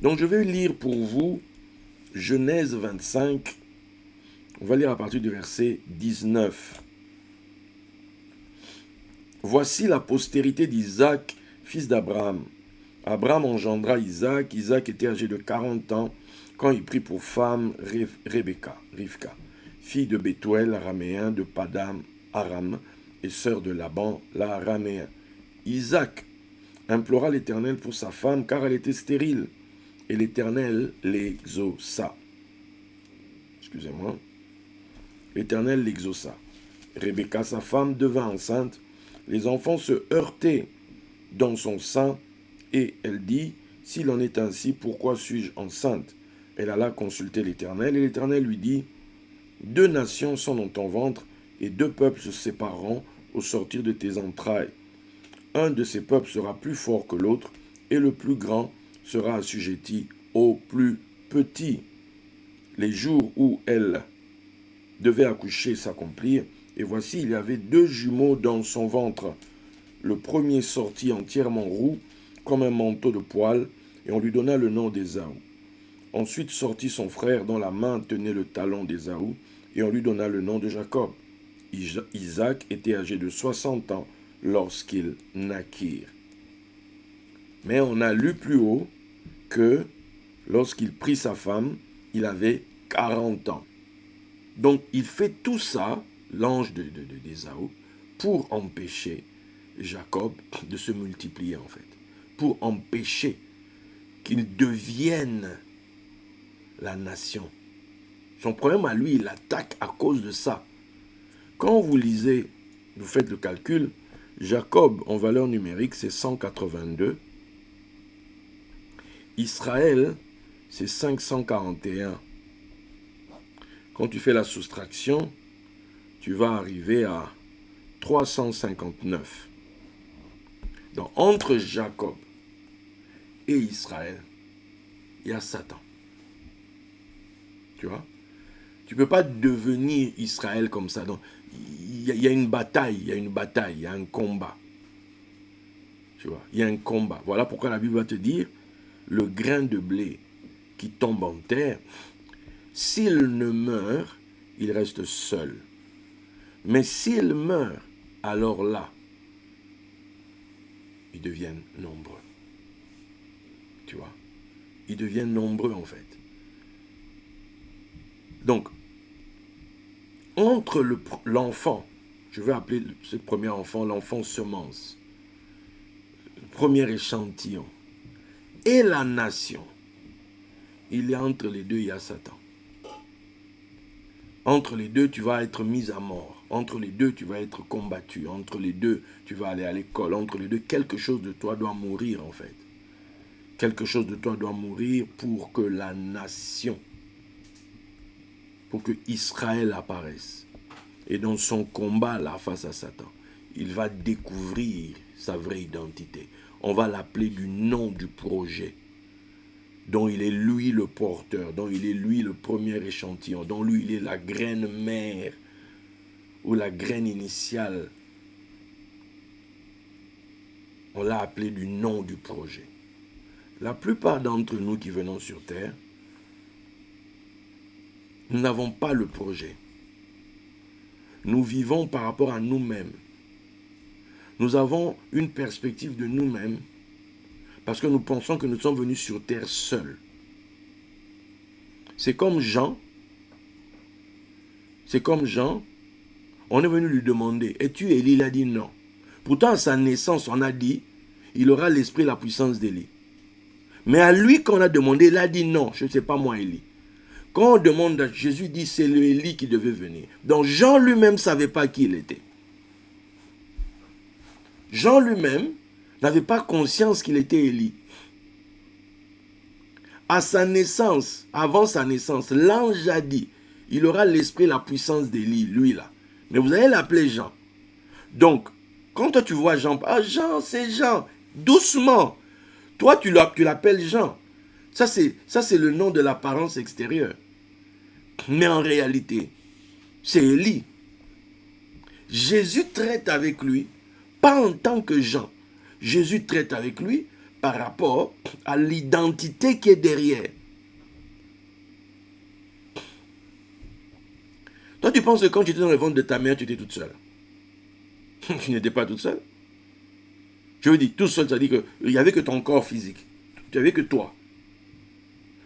Donc je vais lire pour vous Genèse 25. On va lire à partir du verset 19. Voici la postérité d'Isaac, fils d'Abraham. Abraham engendra Isaac. Isaac était âgé de 40 ans quand il prit pour femme Rivka, fille de Bethuel, araméen, de Padam, Aram, et sœur de Laban, l'araméen. Isaac implora l'Éternel pour sa femme, car elle était stérile, et l'Éternel l'exauça. Excusez-moi. L'Éternel l'exauça. Rebecca, sa femme, devint enceinte. Les enfants se heurtaient dans son sein, et elle dit, « S'il en est ainsi, pourquoi suis-je enceinte ?» Elle alla consulter l'Éternel, et l'Éternel lui dit, « 2 nations sont dans ton ventre, et 2 peuples se sépareront au sortir de tes entrailles. Un de ces peuples sera plus fort que l'autre, et le plus grand sera assujetti au plus petit. » Les jours où elle devait accoucher s'accomplirent, et voici, il y avait 2 jumeaux dans son ventre. Le premier sortit entièrement roux, comme un manteau de poil, et on lui donna le nom d'Ésaü. Ensuite sortit son frère, dont la main tenait le talon d'Ésaü, et on lui donna le nom de Jacob. Isaac était âgé de 60 ans lorsqu'ils naquirent. Mais on a lu plus haut que lorsqu'il prit sa femme, il avait 40 ans. Donc il fait tout ça, l'ange d'Ésaü, pour empêcher Jacob de se multiplier en fait. Pour empêcher qu'il devienne la nation. Son problème à lui, il attaque à cause de ça. Quand vous lisez, vous faites le calcul, Jacob en valeur numérique c'est 182. Israël c'est 541. Quand tu fais la soustraction, tu vas arriver à 359. Donc entre Jacob et Israël, il y a Satan. Tu vois? Tu ne peux pas devenir Israël comme ça. Donc, il y a une bataille, il y a un combat. Tu vois? Il y a un combat. Voilà pourquoi la Bible va te dire, le grain de blé qui tombe en terre, s'il ne meurt, il reste seul. Mais s'il meurt, alors là, ils deviennent nombreux. Tu vois? Ils deviennent nombreux en fait. Donc, entre l'enfant, je vais appeler ce premier enfant l'enfant semence, le premier échantillon, et la nation, il y a entre les deux, il y a Satan. Entre les deux, tu vas être mis à mort. Entre les deux, tu vas être combattu. Entre les deux, tu vas aller à l'école. Entre les deux, quelque chose de toi doit mourir en fait. Quelque chose de toi doit mourir pour que la nation, pour que Israël apparaisse. Et dans son combat là face à Satan, il va découvrir sa vraie identité. On va l'appeler du nom du projet, dont il est lui le porteur, dont il est lui le premier échantillon, dont lui il est la graine mère ou la graine initiale. On l'a appelé du nom du projet. La plupart d'entre nous qui venons sur terre, nous n'avons pas le projet. Nous vivons par rapport à nous-mêmes. Nous avons une perspective de nous-mêmes parce que nous pensons que nous sommes venus sur terre seuls. C'est comme Jean. On est venu lui demander, es-tu Élie? Il a dit non. Pourtant, à sa naissance, on a dit, il aura l'esprit et la puissance d'Élie. Mais à lui, quand on a demandé, il a dit non, je ne sais pas moi Élie. Quand on demande à Jésus, dit c'est le Élie qui devait venir. Donc Jean lui-même ne savait pas qui il était. Jean lui-même n'avait pas conscience qu'il était Élie. À sa naissance, avant sa naissance, l'ange a dit, il aura l'esprit et la puissance d'Élie, lui là. Mais vous allez l'appeler Jean. Donc, quand toi tu vois Jean, ah Jean, c'est Jean, doucement. Toi tu l'appelles Jean. Ça c'est le nom de l'apparence extérieure. Mais en réalité, c'est Élie. Jésus traite avec lui, pas en tant que Jean. Jésus traite avec lui par rapport à l'identité qui est derrière. Toi, tu penses que quand tu étais dans le ventre de ta mère, tu étais toute seule. Tu n'étais pas toute seule. Je veux dire, tout seul, ça veut dire qu'il n'y avait que ton corps physique. Tu n'avais que toi.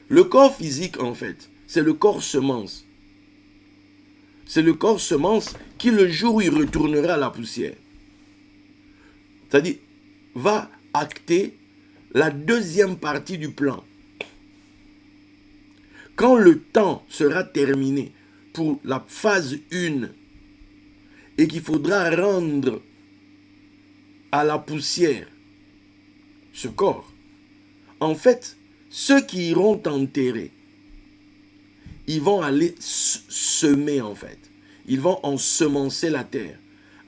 Le corps physique, en fait, c'est le corps semence. C'est le corps semence qui, le jour où il retournera à la poussière, c'est-à-dire, va acter la deuxième partie du plan. Quand le temps sera terminé pour la phase 1 et qu'il faudra rendre à la poussière ce corps, en fait, ceux qui iront enterrer, ils vont aller semer en fait. Ils vont ensemencer la terre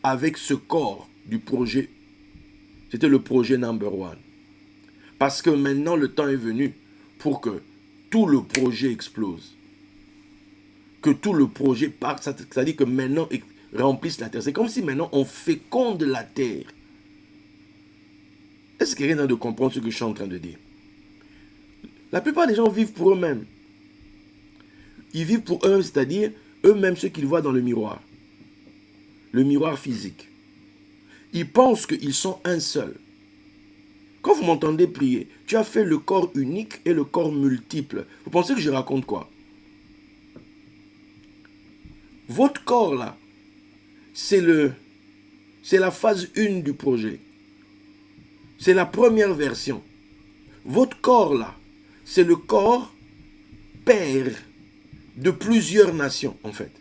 avec ce corps du projet. C'était le projet number 1. Parce que maintenant le temps est venu pour que tout le projet explose. Que tout le projet parte, c'est-à-dire que maintenant remplisse la terre. C'est comme si maintenant on féconde la terre. Est-ce qu'il y a rien de comprendre ce que je suis en train de dire? La plupart des gens vivent pour eux-mêmes. Ils vivent pour eux-mêmes, c'est-à-dire eux-mêmes ceux qu'ils voient dans le miroir. Le miroir physique. Ils pensent qu'ils sont un seul. Quand vous m'entendez prier, tu as fait le corps unique et le corps multiple. Vous pensez que je raconte quoi? Votre corps là, c'est la phase 1 du projet. C'est la première version. Votre corps là, c'est le corps père de plusieurs nations en fait.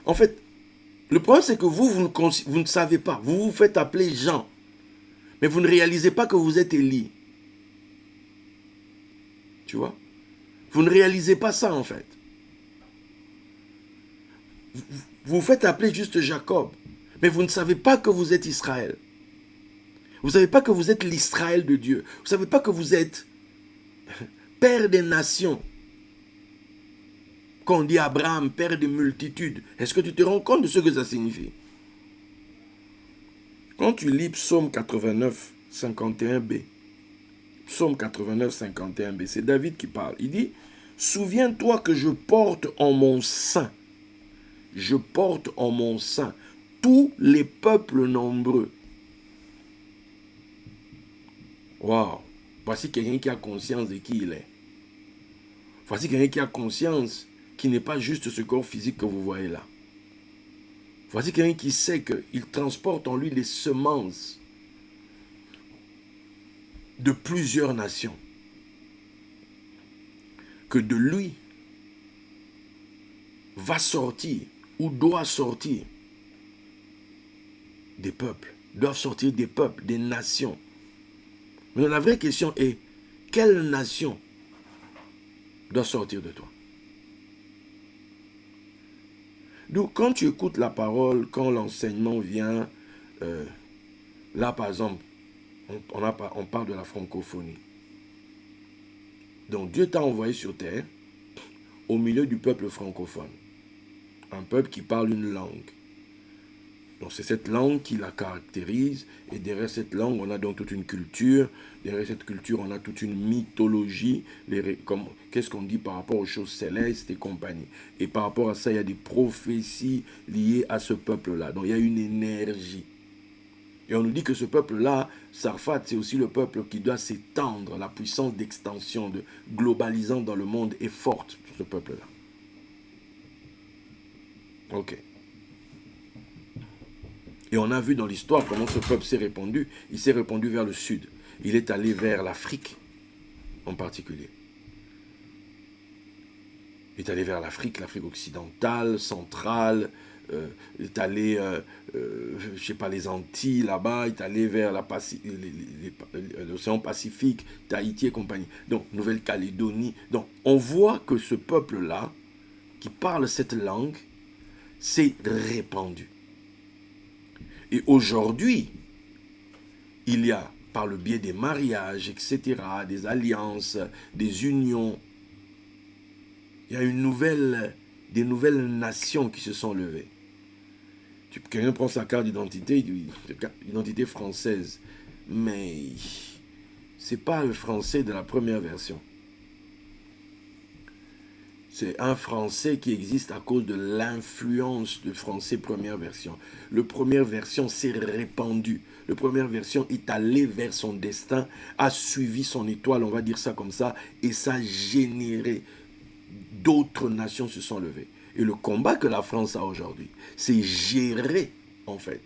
En fait, le problème c'est que vous ne savez pas. Vous vous faites appeler Jean. Mais vous ne réalisez pas que vous êtes Élie. Tu vois? Vous ne réalisez pas ça en fait. Vous vous faites appeler juste Jacob. Mais vous ne savez pas que vous êtes Israël. Vous ne savez pas que vous êtes l'Israël de Dieu. Vous ne savez pas que vous êtes père des nations. Quand on dit Abraham, père des multitudes, est-ce que tu te rends compte de ce que ça signifie? Quand tu lis Psaume 89, 51b, Psaume 89, 51b, c'est David qui parle. Il dit, « Souviens-toi que je porte en mon sein, tous les peuples nombreux. » Waouh! Voici quelqu'un qui a conscience de qui il est. Voici quelqu'un qui a conscience qu'il n'est pas juste ce corps physique que vous voyez là. Voici quelqu'un qui sait qu'il transporte en lui les semences de plusieurs nations. Que de lui va sortir ou doit sortir des peuples. Doivent sortir des peuples, des nations. Mais la vraie question est, quelle nation doit sortir de toi? Donc, quand tu écoutes la parole, quand l'enseignement vient, là, par exemple, on parle de la francophonie. Donc, Dieu t'a envoyé sur terre au milieu du peuple francophone. Un peuple qui parle une langue. Donc, c'est cette langue qui la caractérise. Et derrière cette langue, on a donc toute une culture. Derrière cette culture, on a toute une mythologie. Qu'est-ce qu'on dit par rapport aux choses célestes et compagnie. Et par rapport à ça, il y a des prophéties liées à ce peuple-là. Donc, il y a une énergie. Et on nous dit que ce peuple-là, Sarfat, c'est aussi le peuple qui doit s'étendre. La puissance d'extension, de globalisant dans le monde est forte pour ce peuple-là. Ok. Et on a vu dans l'histoire comment ce peuple s'est répandu. Il s'est répandu vers le sud. Il est allé vers l'Afrique en particulier. Il est allé vers l'Afrique occidentale, centrale. Il est allé, je ne sais pas, les Antilles là-bas. Il est allé vers l'océan Pacifique, Tahiti et compagnie. Donc, Nouvelle-Calédonie. Donc, on voit que ce peuple-là, qui parle cette langue, s'est répandu. Et aujourd'hui, il y a, par le biais des mariages, etc., des alliances, des unions, il y a des nouvelles nations qui se sont levées. Quelqu'un prend sa carte d'identité, identité française. mais c'est pas le français de la première version. C'est un français qui existe à cause de l'influence du français première version. Le première version s'est répandu. Le première version est allé vers son destin, a suivi son étoile, on va dire ça comme ça, et ça a généré. D'autres nations se sont levées. Et le combat que la France a aujourd'hui, c'est gérer, en fait.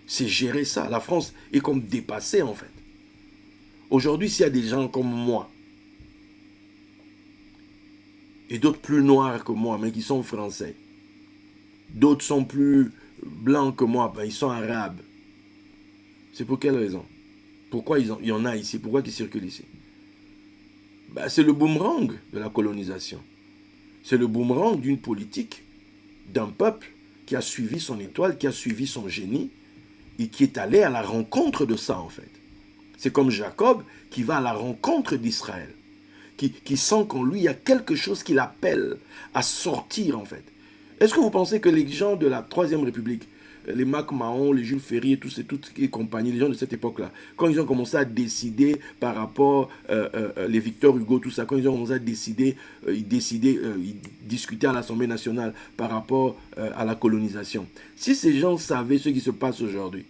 C'est gérer ça. La France est comme dépassée, en fait. Aujourd'hui, s'il y a des gens comme moi, et d'autres plus noirs que moi, mais qui sont français. D'autres sont plus blancs que moi, ben ils sont arabes. C'est pour quelle raison? Pourquoi il y en a ici? Pourquoi ils circulent ici? Ben, c'est le boomerang de la colonisation. C'est le boomerang d'une politique, d'un peuple qui a suivi son étoile, qui a suivi son génie, et qui est allé à la rencontre de ça, en fait. C'est comme Jacob qui va à la rencontre d'Israël. Qui sent qu'en lui, il y a quelque chose qui l'appelle à sortir, en fait. Est-ce que vous pensez que les gens de la Troisième République, les Mac Mahon, les Jules Ferry et toutes les compagnies, les gens de cette époque-là, quand ils ont commencé à décider par rapport, les Victor Hugo, tout ça, quand ils ont commencé à décider, ils discutaient à l'Assemblée nationale par rapport à la colonisation. Si ces gens savaient ce qui se passe aujourd'hui,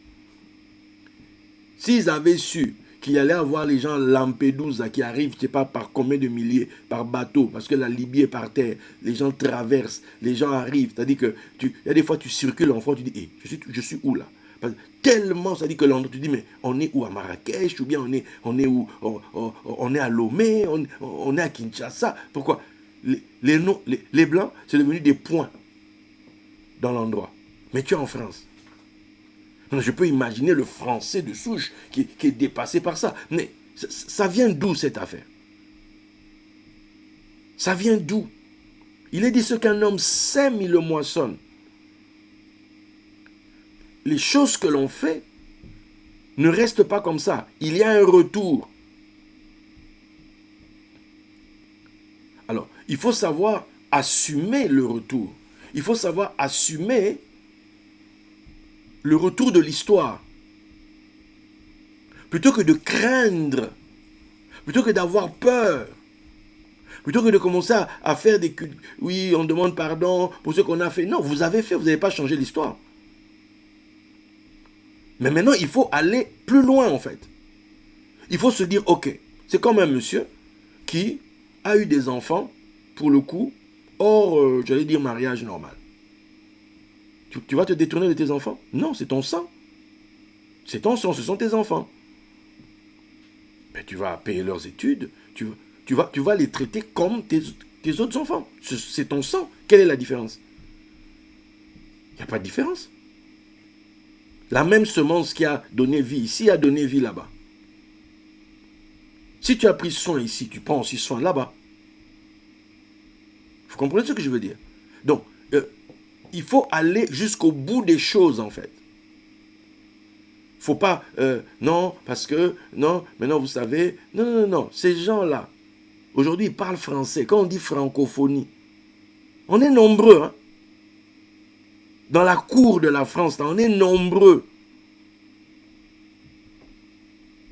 s'ils avaient su qu'il allait avoir les gens Lampedusa qui arrivent, je ne sais pas par combien de milliers, par bateau, parce que la Libye est par terre, les gens traversent, les gens arrivent, c'est-à-dire que il y a des fois tu circules en France, tu dis, hey, je suis où là? Parce que tellement, ça dit que l'endroit, tu dis, mais on est où à Marrakech, ou bien on est où, on est à Lomé, on est à Kinshasa. Pourquoi? Les Blancs, c'est devenu des points dans l'endroit. Mais tu es en France. Je peux imaginer le français de souche qui est dépassé par ça. Mais ça vient d'où cette affaire? Ça vient d'où? Il est dit ce qu'un homme sème, il le moissonne. Les choses que l'on fait ne restent pas comme ça. Il y a un retour. Alors, il faut savoir assumer le retour. Il faut savoir assumer le retour de l'histoire. Plutôt que de craindre, plutôt que d'avoir peur, plutôt que de commencer à faire des... Oui, on demande pardon pour ce qu'on a fait. Non, vous avez fait, vous n'avez pas changé l'histoire. Mais maintenant, il faut aller plus loin, en fait. Il faut se dire, ok, c'est comme un monsieur qui a eu des enfants, pour le coup, hors, j'allais dire, mariage normal. Tu vas te détourner de tes enfants? Non, c'est ton sang. C'est ton sang, ce sont tes enfants. Mais tu vas payer leurs études, tu vas les traiter comme tes autres enfants. C'est ton sang. Quelle est la différence? Il n'y a pas de différence. La même semence qui a donné vie ici a donné vie là-bas. Si tu as pris soin ici, tu prends aussi soin là-bas. Vous comprenez ce que je veux dire? Donc, il faut aller jusqu'au bout des choses, en fait. Il ne faut pas, non, parce que, non, maintenant vous savez, non, ces gens-là, aujourd'hui, ils parlent français. Quand on dit francophonie, on est nombreux, hein. Dans la cour de la France, là, on est nombreux.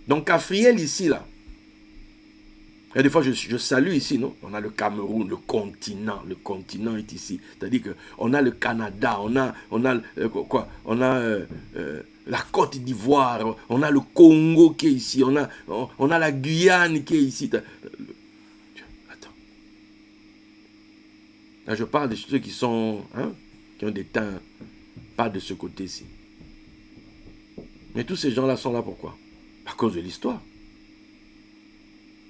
Donc, Afriel, ici, là, et des fois, je salue ici, non? On a le Cameroun, le continent est ici. C'est-à-dire qu'on a le Canada, on a la Côte d'Ivoire, on a le Congo qui est ici, on a la Guyane qui est ici. Attends. Là, je parle de ceux qui sont, hein, qui ont des teints pas de ce côté-ci. Mais tous ces gens-là sont là pourquoi? À cause de l'histoire.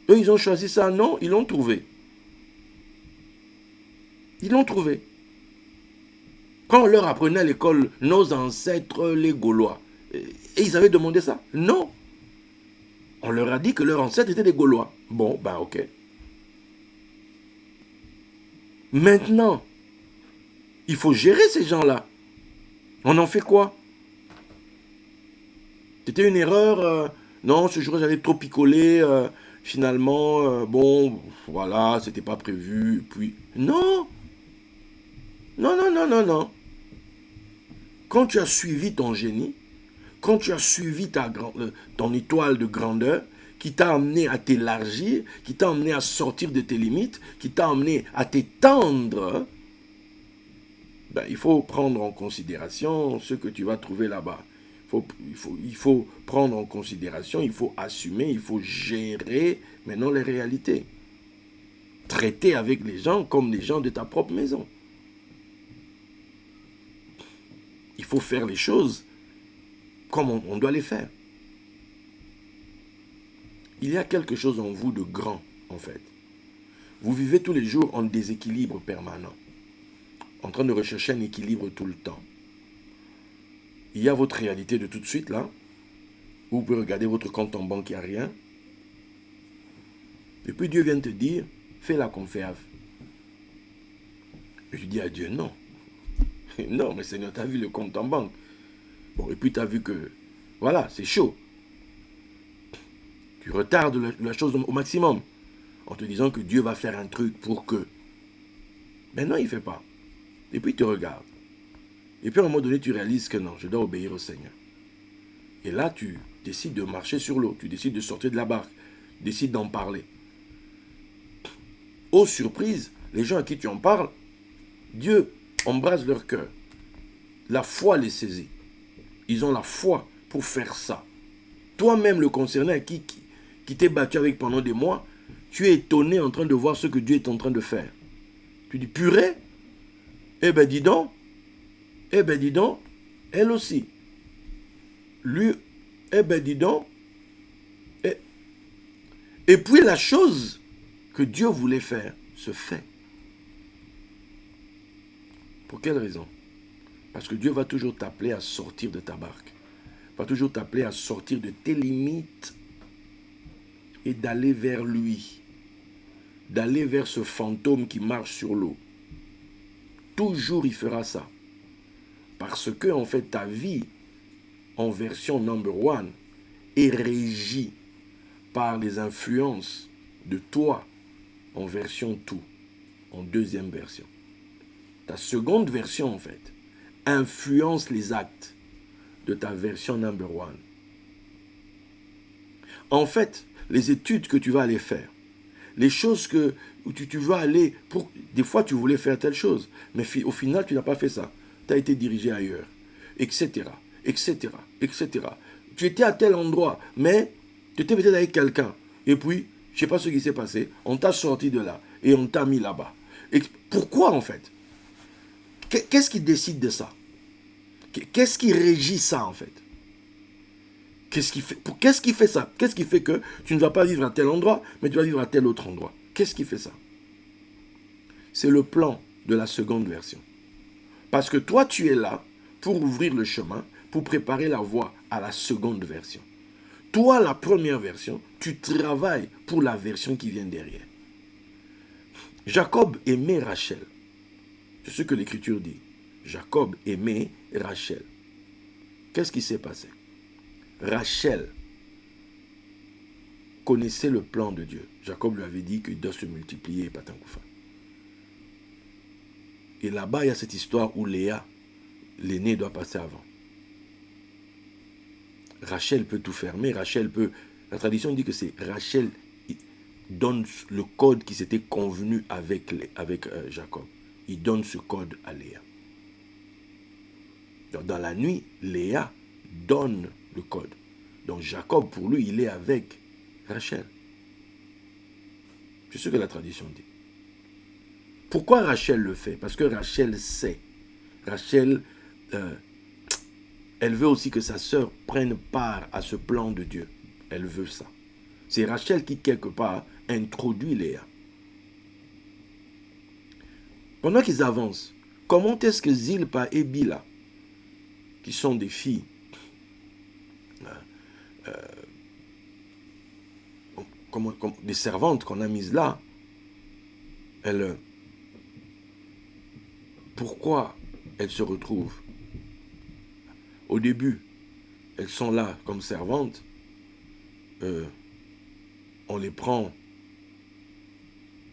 Eux, ils ont choisi ça. Non, ils l'ont trouvé. Ils l'ont trouvé. Quand on leur apprenait à l'école, nos ancêtres, les Gaulois, et ils avaient demandé ça? Non. On leur a dit que leurs ancêtres étaient des Gaulois. Bon, ben ok. Maintenant, il faut gérer ces gens-là. On en fait quoi? C'était une erreur. Non, ce jour j'avais trop picolé. Finalement, bon, voilà, c'était pas prévu. Puis, non. Non. Quand tu as suivi ton génie, quand tu as suivi ton étoile de grandeur, qui t'a amené à t'élargir, qui t'a amené à sortir de tes limites, qui t'a amené à t'étendre, ben, il faut prendre en considération ce que tu vas trouver là-bas. Il faut prendre en considération, il faut assumer, il faut gérer maintenant les réalités. Traiter avec les gens comme les gens de ta propre maison. Il faut faire les choses comme on doit les faire. Il y a quelque chose en vous de grand, en fait. Vous vivez tous les jours en déséquilibre permanent, en train de rechercher un équilibre tout le temps. Il y a votre réalité de tout de suite, là. Vous pouvez regarder votre compte en banque, il n'y a rien. Et puis Dieu vient te dire, fais la confiance. Et je dis à Dieu, non. Non, mais Seigneur, tu as vu le compte en banque. Bon, et puis tu as vu que, voilà, c'est chaud. Tu retardes la chose au maximum, en te disant que Dieu va faire un truc pour que. Mais non, il ne fait pas. Et puis il te regarde. Et puis à un moment donné, tu réalises que non, je dois obéir au Seigneur. Et là, tu décides de marcher sur l'eau, tu décides de sortir de la barque, tu décides d'en parler. Oh surprise, les gens à qui tu en parles, Dieu embrase leur cœur. La foi les saisit. Ils ont la foi pour faire ça. Toi-même, le concerné qui t'est battu avec pendant des mois, tu es étonné en train de voir ce que Dieu est en train de faire. Tu dis, purée, eh ben dis donc, elle aussi. Lui, eh ben dis donc. Et puis la chose que Dieu voulait faire se fait. Pour quelle raison? Parce que Dieu va toujours t'appeler à sortir de ta barque. Va toujours t'appeler à sortir de tes limites et d'aller vers lui. D'aller vers ce fantôme qui marche sur l'eau. Toujours il fera ça. Parce que en fait ta vie en version number one est régie par les influences de toi en version 2, en deuxième version. Ta seconde version en fait influence les actes de ta version number one. En fait, les études que tu vas aller faire, les choses où tu vas aller, des fois tu voulais faire telle chose, mais au final tu n'as pas fait ça. Tu as été dirigé ailleurs, etc., etc., etc. Tu étais à tel endroit, mais tu étais peut-être avec quelqu'un, et puis, je ne sais pas ce qui s'est passé, on t'a sorti de là, et on t'a mis là-bas. Et pourquoi en fait? Qu'est-ce qui décide de ça? Qu'est-ce qui régit ça en fait? Qu'est-ce qui fait ça? Qu'est-ce qui fait que tu ne vas pas vivre à tel endroit, mais tu vas vivre à tel autre endroit? Qu'est-ce qui fait ça? C'est le plan de la seconde version. Parce que toi, tu es là pour ouvrir le chemin, pour préparer la voie à la seconde version. Toi, la première version, tu travailles pour la version qui vient derrière. Jacob aimait Rachel. C'est ce que l'Écriture dit. Jacob aimait Rachel. Qu'est-ce qui s'est passé? Rachel connaissait le plan de Dieu. Jacob lui avait dit qu'il doit se multiplier et pas tant qu'au Et là-bas, il y a cette histoire où Léa, l'aînée, doit passer avant. Rachel peut tout faire, mais Rachel peut... La tradition dit que c'est Rachel donne le code qui s'était convenu avec Jacob. Il donne ce code à Léa. Donc, dans la nuit, Léa donne le code. Donc Jacob, pour lui, il est avec Rachel. C'est ce que la tradition dit. Pourquoi Rachel le fait? Parce que Rachel sait. Rachel, elle veut aussi que sa sœur prenne part à ce plan de Dieu. Elle veut ça. C'est Rachel qui, quelque part, introduit Léa. Pendant qu'ils avancent, comment est-ce que Zilpa et Bila, qui sont des filles, des servantes qu'on a mises là, pourquoi elles se retrouvent? Au début, elles sont là comme servantes, on les prend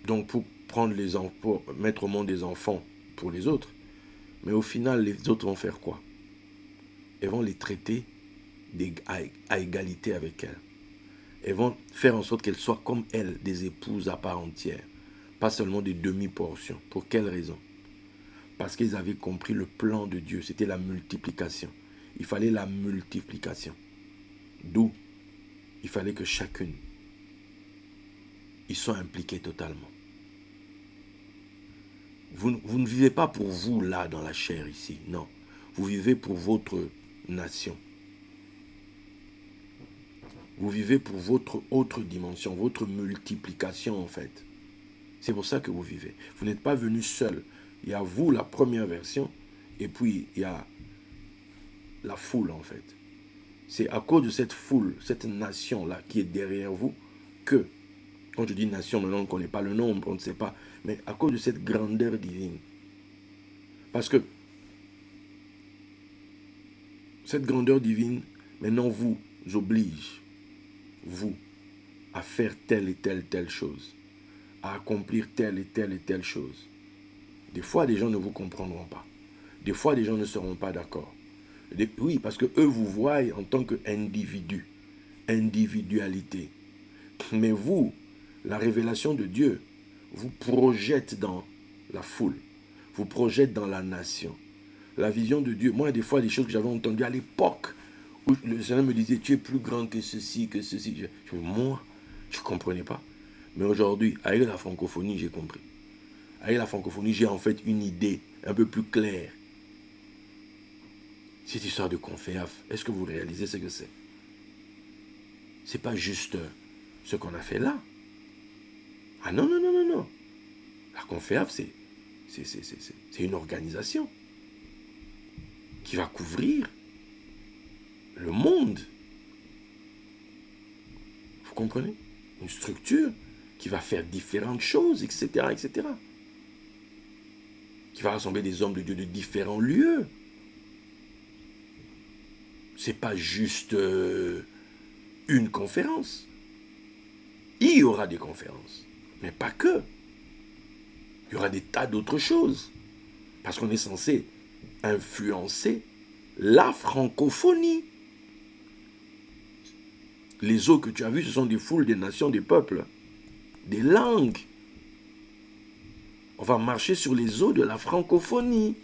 donc pour prendre les enfants, pour mettre au monde des enfants pour les autres, mais au final, les autres vont faire quoi? Elles vont les traiter à égalité avec elles. Elles vont faire en sorte qu'elles soient comme elles, des épouses à part entière. Pas seulement des demi-portions. Pour quelle raison? Parce qu'ils avaient compris le plan de Dieu. C'était la multiplication. Il fallait la multiplication. D'où il fallait que chacune y soit impliquée totalement. Vous ne vivez pas pour vous là dans la chair ici. Non. Vous vivez pour votre nation. Vous vivez pour votre autre dimension, votre multiplication en fait. C'est pour ça que vous vivez. Vous n'êtes pas venu seul. Il y a vous, la première version, et puis il y a la foule en fait. C'est à cause de cette foule, cette nation-là qui est derrière vous, que, quand je dis nation, maintenant on ne connaît pas le nombre, on ne sait pas, mais à cause de cette grandeur divine. Parce que cette grandeur divine, maintenant vous oblige, vous, à faire telle et telle chose, à accomplir telle et telle chose. Des fois, les gens ne vous comprendront pas. Des fois, les gens ne seront pas d'accord. Oui, parce que eux vous voient en tant qu'individu, individualité. Mais vous, la révélation de Dieu, vous projette dans la foule, vous projette dans la nation. La vision de Dieu, moi, des fois, des choses que j'avais entendues à l'époque, où le Seigneur me disait, tu es plus grand que ceci, que ceci. Moi, je ne comprenais pas. Mais aujourd'hui, avec la francophonie, j'ai compris. Avec la francophonie, j'ai en fait une idée un peu plus claire. Cette histoire de Conféaf, est-ce que vous réalisez ce que c'est? C'est pas juste ce qu'on a fait là. Ah non, non, non, non, non. La Conféaf, c'est une organisation qui va couvrir le monde. Vous comprenez? Une structure qui va faire différentes choses, etc., etc. Qui va rassembler des hommes de Dieu de différents lieux. C'est pas juste une conférence. Il y aura des conférences, mais pas que. Il y aura des tas d'autres choses. Parce qu'on est censé influencer la francophonie. Les eaux que tu as vues, ce sont des foules, des nations, des peuples, des langues. On va marcher sur les eaux de la francophonie.